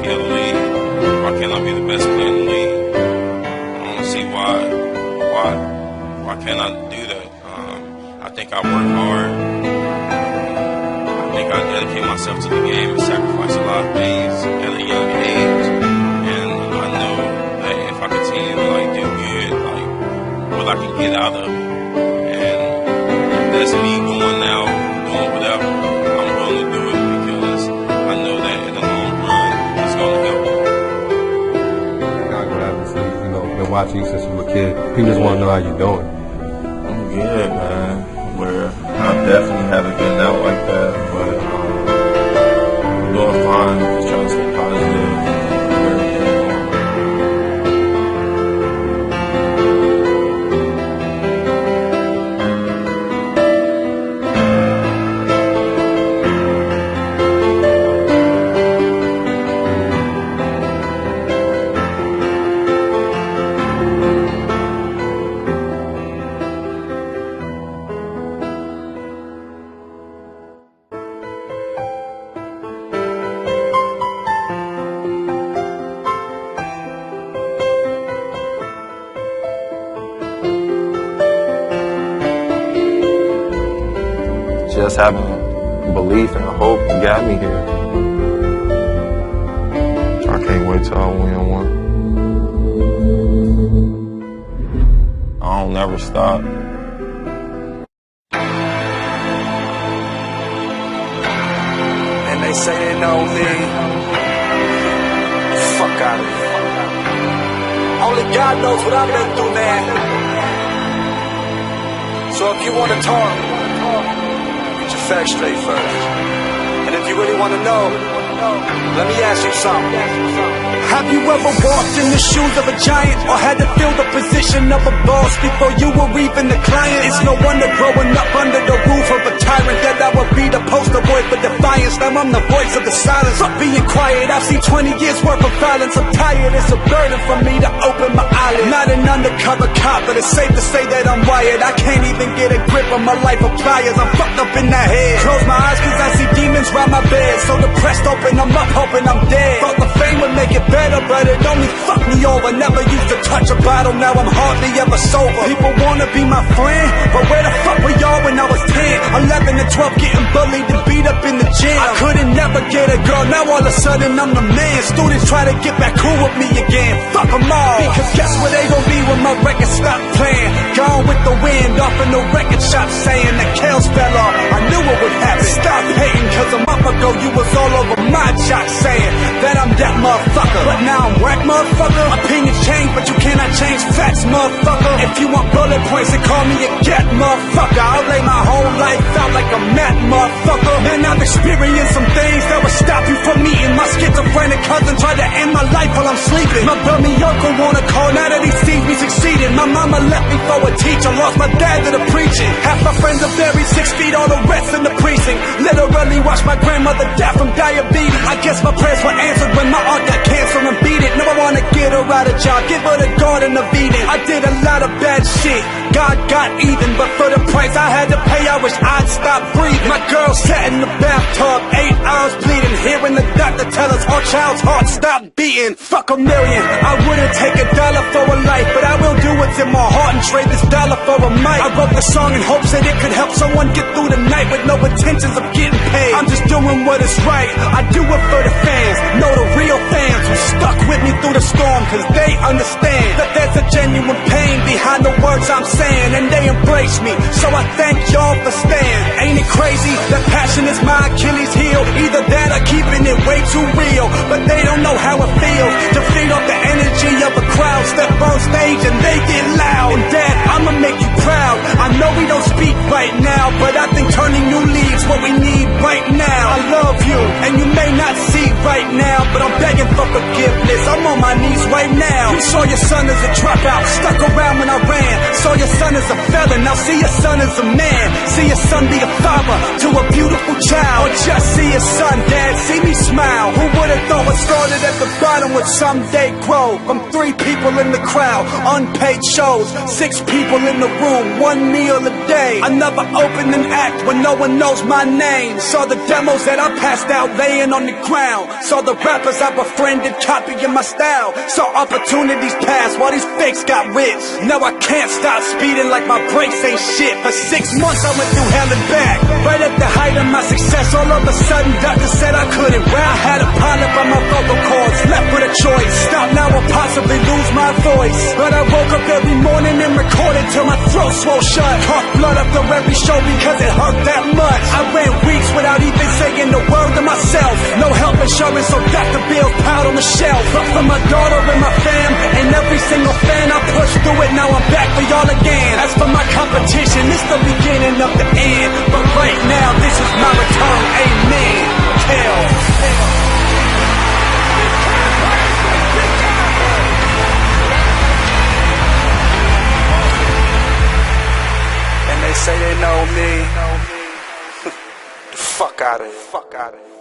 MVP of the league? Why can't I be the best player in the league? I don't see why can't I do that? I think I work hard. I think I dedicate myself to the game and sacrifice a lot of things at a young age. And I know that if I continue to do good, what I can get out of it. And if that's me going now, doing whatever, I'm willing to do it because I know that in the long run, it's going to help me. Obviously, been watching you since you were a kid. People just want to know how you're doing. I'm good, man. I definitely haven't been out like that, but I'm doing fine. Just trying to stay positive. Just having belief and hope got me here. I can't wait till I win one. I don't never stop. And they say they know me. Fuck out of here. Only God knows what I've been through, man. So if you want to talk, get your facts straight first. And if you really want to know, let me ask you something. Have you ever walked in the shoes of a giant or had to fill the position of a boss before you were even the client? It's no wonder growing up under the roof of a tyrant that I would be the poster boy for defiance. Now I'm the voice of the silence. Fuck being quiet, I've seen 20 years worth of violence. I'm tired, it's a burden for me to open my eyelids. Not an undercover cop, but it's safe to say that I'm wired. I can't even get a grip on my life of pliers. I'm fucked up in the head. Close my eyes cause I see demons round my bed. So depressed, open them up, hoping I'm dead. Thought the fame would make it better, but it only fucked me over. Never used to touch a bottle, now I'm hardly ever sober. People wanna be my friend, but where the fuck were y'all when I was 10? 11 and 12 getting bullied and beat up in the gym. I couldn't never get a girl, now all of a sudden I'm the man. Students try to get back cool with me again, fuck them all. Because guess where they gon' be when my record stop playing? Gone with the wind, off in the record shop saying the Kels fell off. I knew it would happen. Stop hating, cause a month ago you was all over my jock saying that I'm that motherfucker. But now I'm whack, motherfucker. Opinions change, but you cannot change facts, motherfucker. If you want bullet points, then call me a cat, motherfucker. I'll lay my whole life out like a mat, motherfucker. Man, I've experienced some things that would stop you from meeting. My schizophrenic cousin tried to end my life while I'm sleeping. My bummy uncle wanna call now that he sees me succeeding. My mama left me for a teacher, lost my dad to the preaching. Half my friends are buried 6 feet, all the rest in the precinct. Literally watched my grandmother die from diabetes. I guess my prayers were answered when my aunt got cancer and beat it. Now I wanna get her out of job, give her the Garden of Eden. I did a lot of bad shit, God got even, but for the price I had to pay, I wish I'd stop breathing. My girl sat in the bathtub, 8 hours bleeding, hearing the doctor tell us our child's heart stopped beating. Fuck a million, I wouldn't take $1 for a life, but I will do what's in my heart and trade this dollar for a mic. I wrote the song in hopes that it could help someone get through the night with no intentions of getting paid. I'm just doing what is right, I do it for the fans. Know the real fans who stuck with me through the storm, cause they understand that there's a genuine pain behind the words I'm saying, and they embrace me, so I thank y'all for staying. Ain't it crazy that passion is my Achilles heel? Either that or keeping it way too real, but they don't know how it feels to feed off the energy of a crowd. Step on stage and they get loud, and Dad, I'ma make you proud. I know we don't speak right now, but I think turning new leaves what we need right now. I love you, and you may not see right now, but I'm begging for forgiveness, I'm on my knees right now. You saw your son as a dropout, stuck around when I ran. Saw your son as a felon, now see your son as a man. See your son be a father to a beautiful child, or just see your son, Dad, see me smile. Who would've thought So it started at the bottom would someday grow. From 3 people in the crowd, unpaid shows, 6 people in the room, 1 meal a day. I never opened an act when no one knows my name. Saw the demos that I passed out laying on the ground. Saw the rappers I befriended copying my style. Saw opportunities pass while these fakes got rich. Now I can't stop speeding like my brakes ain't shit. For 6 months I went through hell and back. Right at the height of my success, all of a sudden doctors said I couldn't rap. I had a pilot by my vocal cords, left with a choice. Stop now or possibly lose my voice. But I woke up every morning and recorded till my throat swole shut. Coughed blood up through every show because it hurt that much. I went weeks without even saying the word to myself. No health insurance, so Dr. Bill's piled on the shelf. But for my daughter and my fam, and every single fan, I pushed through it, now I'm back for y'all again. As for my competition, it's the beginning of the end. But right now, this is my return, amen. Hell. And they say they know me. The fuck out of it.